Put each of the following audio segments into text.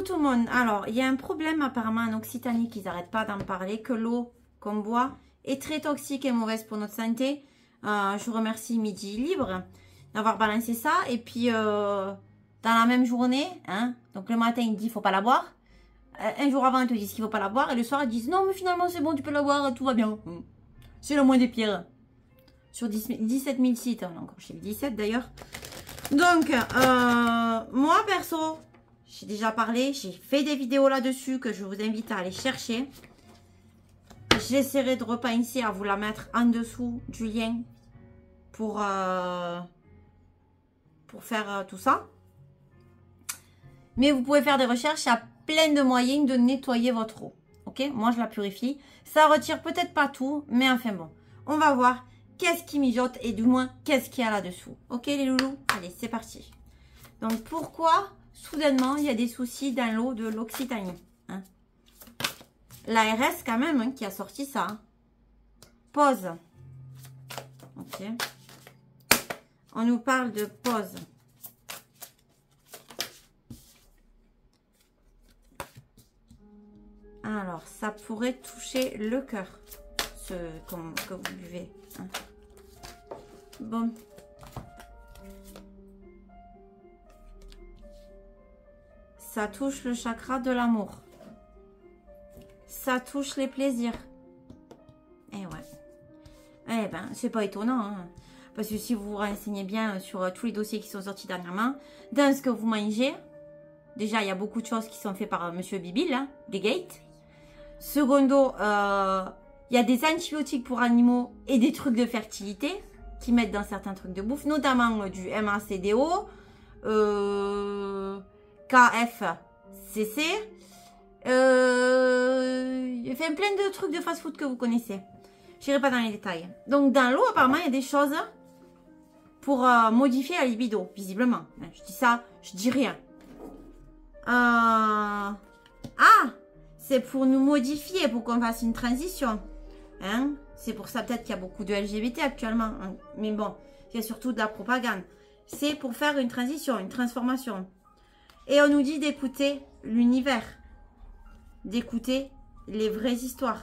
Tout le monde, alors il y a un problème apparemment en Occitanie qu'ils n'arrêtent pas d'en parler, que l'eau qu'on boit est très toxique et mauvaise pour notre santé. Je remercie Midi Libre d'avoir balancé ça. Et puis dans la même journée, hein, donc le matin il dit il faut pas la boire. Un jour avant ils te disent qu'il faut pas la boire et le soir ils disent non mais finalement c'est bon tu peux la boire, tout va bien. C'est le moins des pires. Sur 17 000 sites, on est encore chez le 17 d'ailleurs. Donc moi perso, j'ai déjà parlé, j'ai fait des vidéos là-dessus que je vous invite à aller chercher. J'essaierai de repincer à vous la mettre en dessous du lien pour faire tout ça. Mais vous pouvez faire des recherches, il y a plein de moyens de nettoyer votre eau. Ok, moi je la purifie. Ça retire peut-être pas tout, mais enfin bon. On va voir qu'est-ce qui mijote et du moins qu'est-ce qu'il y a là-dessous. Ok les loulous, allez c'est parti. Donc pourquoi soudainement il y a des soucis dans l'eau de l'Occitanie, hein? L'ARS quand même hein, qui a sorti ça. Hein. Pause. Ok. On nous parle de pause. Alors, ça pourrait toucher le cœur, ce que vous buvez. Hein. Bon. Ça touche le chakra de l'amour. Ça touche les plaisirs. Eh ouais. Eh ben, c'est pas étonnant. Hein. Parce que si vous vous renseignez bien sur tous les dossiers qui sont sortis dernièrement, dans ce que vous mangez, déjà, il y a beaucoup de choses qui sont faites par Monsieur Bibil, hein, des gates. Secondo, il y a des antibiotiques pour animaux et des trucs de fertilité qui mettent dans certains trucs de bouffe, notamment du MACDO, KFCC, enfin plein de trucs de fast-food que vous connaissez. Je n'irai pas dans les détails. Donc dans l'eau, apparemment, il y a des choses pour modifier la libido, visiblement. Je dis ça, je dis rien. Ah, c'est pour nous modifier, pour qu'on fasse une transition. Hein? C'est pour ça peut-être qu'il y a beaucoup de LGBT actuellement. Hein? Mais bon, il y a surtout de la propagande. C'est pour faire une transition, une transformation. Et on nous dit d'écouter l'univers. D'écouter les vraies histoires.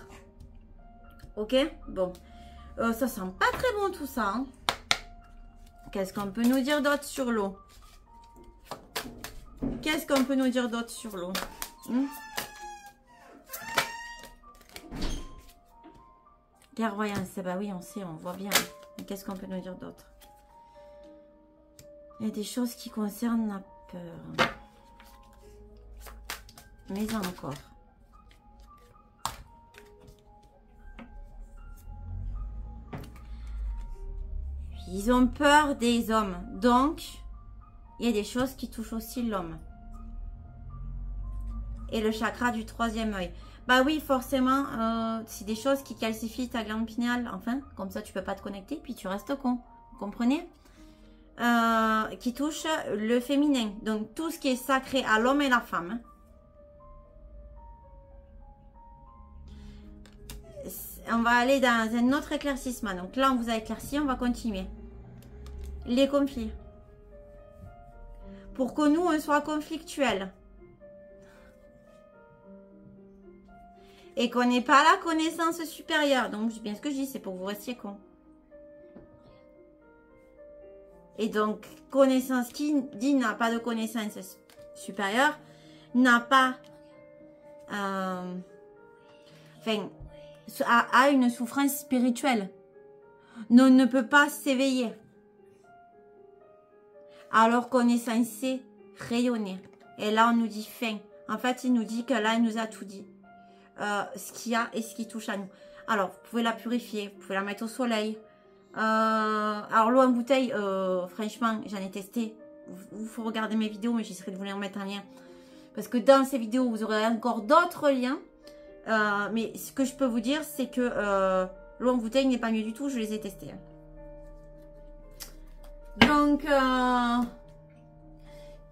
Ok? Bon. Ça sent pas très bon tout ça. Hein? Qu'est-ce qu'on peut nous dire d'autre sur l'eau? Qu'est-ce qu'on peut nous dire d'autre sur l'eau? Clairvoyance, bah oui, on sait, on voit bien. Mais qu'est-ce qu'on peut nous dire d'autre? Il y a des choses qui concernent la peur. Mais encore. Ils ont peur des hommes. Donc, il y a des choses qui touchent aussi l'homme. Et le chakra du troisième œil. Bah oui, forcément, c'est des choses qui calcifient ta glande pinéale. Enfin, comme ça, tu peux pas te connecter, puis tu restes con. Vous comprenez? Qui touchent le féminin. Donc, tout ce qui est sacré à l'homme et la femme. On va aller dans un autre éclaircissement. Donc là, on vous a éclairci, on va continuer. Les conflits. Pour que nous, on soit conflictuels. Et qu'on n'ait pas la connaissance supérieure. Donc, bien ce que je dis, c'est pour que vous restiez con. Et donc, connaissance qui dit n'a pas de connaissance supérieure, n'a pas... enfin, a une souffrance spirituelle. Ne peut pas s'éveiller. Alors qu'on est censé rayonner. Et là, on nous dit fin. En fait, il nous dit que là, il nous a tout dit. Ce qu'il y a et ce qui touche à nous. Alors, vous pouvez la purifier, vous pouvez la mettre au soleil. Alors, l'eau en bouteille, franchement, j'en ai testé. Il faut regarder mes vidéos, mais j'essaierai de vous les remettre en lien. Parce que dans ces vidéos, vous aurez encore d'autres liens. Mais ce que je peux vous dire, c'est que l'eau en bouteille n'est pas mieux du tout. Je les ai testés. Donc,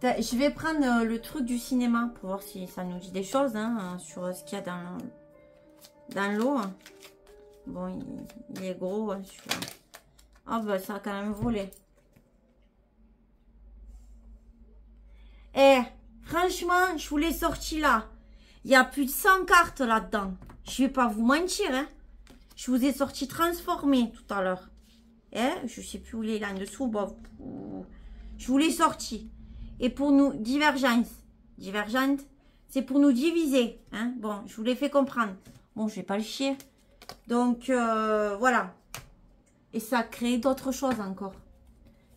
je vais prendre le truc du cinéma pour voir si ça nous dit des choses hein, sur ce qu'il y a dans l'eau. Bon, il est gros. Hein, oh, bah, ça a quand même volé. Eh, Franchement, je vous l'ai sorti là. Il y a plus de 100 cartes là-dedans. Je vais pas vous mentir, hein. Je vous ai sorti transformé tout à l'heure. Je sais plus où il est là en dessous. Bon, je vous l'ai sorti. Et pour nous, divergente, c'est pour nous diviser. Hein. Bon, je vous l'ai fait comprendre. Bon, je vais pas le chier. Donc, voilà. Et ça crée d'autres choses encore.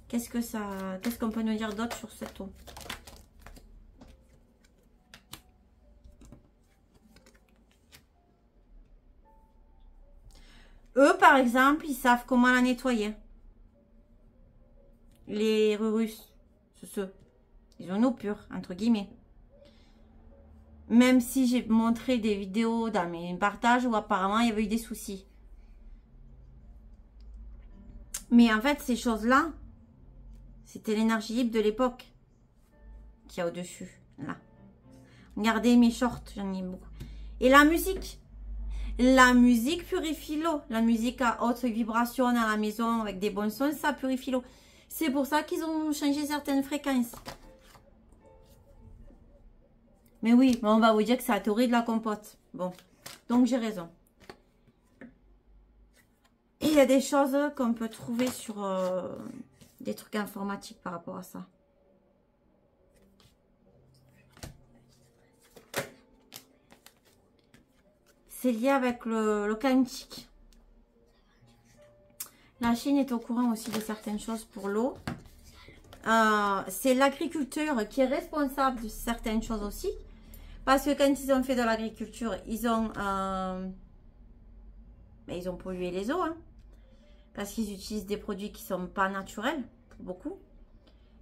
Qu'est-ce qu'on peut nous dire d'autre sur cette eau? Eux, par exemple, ils savent comment la nettoyer. Les Russes, c'est ceux. Ils ont une eau pure, entre guillemets. Même si j'ai montré des vidéos dans mes partages où apparemment il y avait eu des soucis. Mais en fait, ces choses-là, c'était l'énergie libre de l'époque qu'il y a au-dessus. Là. Regardez mes shorts, j'en ai beaucoup. Et la musique. La musique purifie l'eau. La musique à haute vibration à la maison avec des bons sons, ça purifie l'eau. C'est pour ça qu'ils ont changé certaines fréquences. Mais oui, on va vous dire que c'est la théorie de la compote. Bon, donc j'ai raison. Et il y a des choses qu'on peut trouver sur des trucs informatiques par rapport à ça. C'est lié avec le quantique. La Chine est au courant aussi de certaines choses pour l'eau. C'est l'agriculteur qui est responsable de certaines choses aussi. Parce que quand ils ont fait de l'agriculture, ils ont pollué les eaux. Hein, parce qu'ils utilisent des produits qui ne sont pas naturels, pour beaucoup.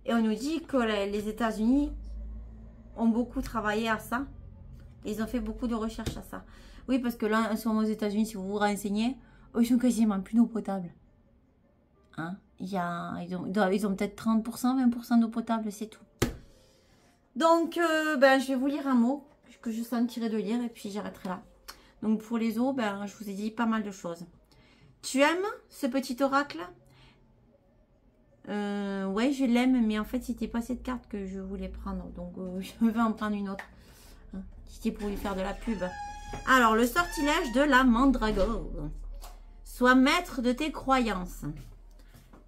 Et on nous dit que les États-Unis ont beaucoup travaillé à ça. Et ils ont fait beaucoup de recherches à ça. Oui, parce que là, en ce moment aux États-Unis, si vous vous renseignez, ils sont quasiment plus d'eau potable. Hein? Ils ont peut-être 30%, 20% d'eau potable, c'est tout. Donc, je vais vous lire un mot que je sentirai de lire et puis j'arrêterai là. Donc, pour les eaux, je vous ai dit pas mal de choses. Tu aimes ce petit oracle? Ouais, je l'aime, mais en fait, c'était pas cette carte que je voulais prendre. Donc, je vais en prendre une autre. Hein, c'était pour lui faire de la pub. Alors, le sortilège de la mandragore. Sois maître de tes croyances.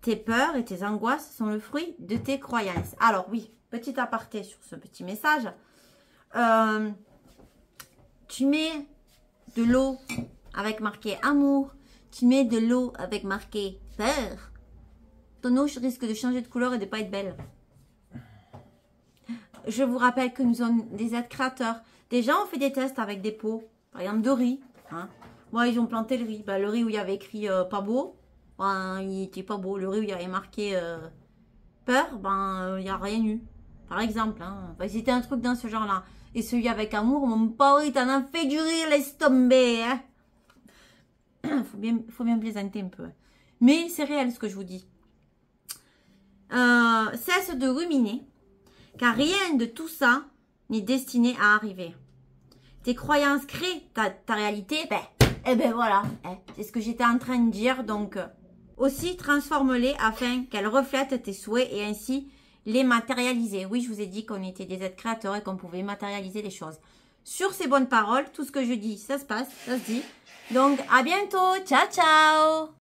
Tes peurs et tes angoisses sont le fruit de tes croyances. Alors oui, petit aparté sur ce petit message. Tu mets de l'eau avec marqué amour. Tu mets de l'eau avec marqué peur. Ton eau risque de changer de couleur et de ne pas être belle. Je vous rappelle que nous sommes des êtres créateurs. Déjà, on fait des tests avec des pots, par exemple de riz. Hein. Moi, ils ont planté le riz. Le riz où il y avait écrit pas beau. Il était pas beau. Le riz où il y avait marqué peur, il n'y a rien eu. Par exemple. Hein. C'était un truc dans ce genre-là. Et celui avec amour, mon pauvre, il t'en a fait du rire, laisse tomber. Hein. faut bien plaisanter un peu. Mais c'est réel ce que je vous dis. Cesse de ruminer. Car rien de tout ça n'est destiné à arriver. Tes croyances créent ta réalité. Voilà. C'est ce que j'étais en train de dire. Donc, aussi, transforme-les afin qu'elles reflètent tes souhaits et ainsi les matérialiser. Oui, je vous ai dit qu'on était des êtres créateurs et qu'on pouvait matérialiser les choses. Sur ces bonnes paroles, tout ce que je dis, ça se passe, ça se dit. Donc, à bientôt. Ciao, ciao.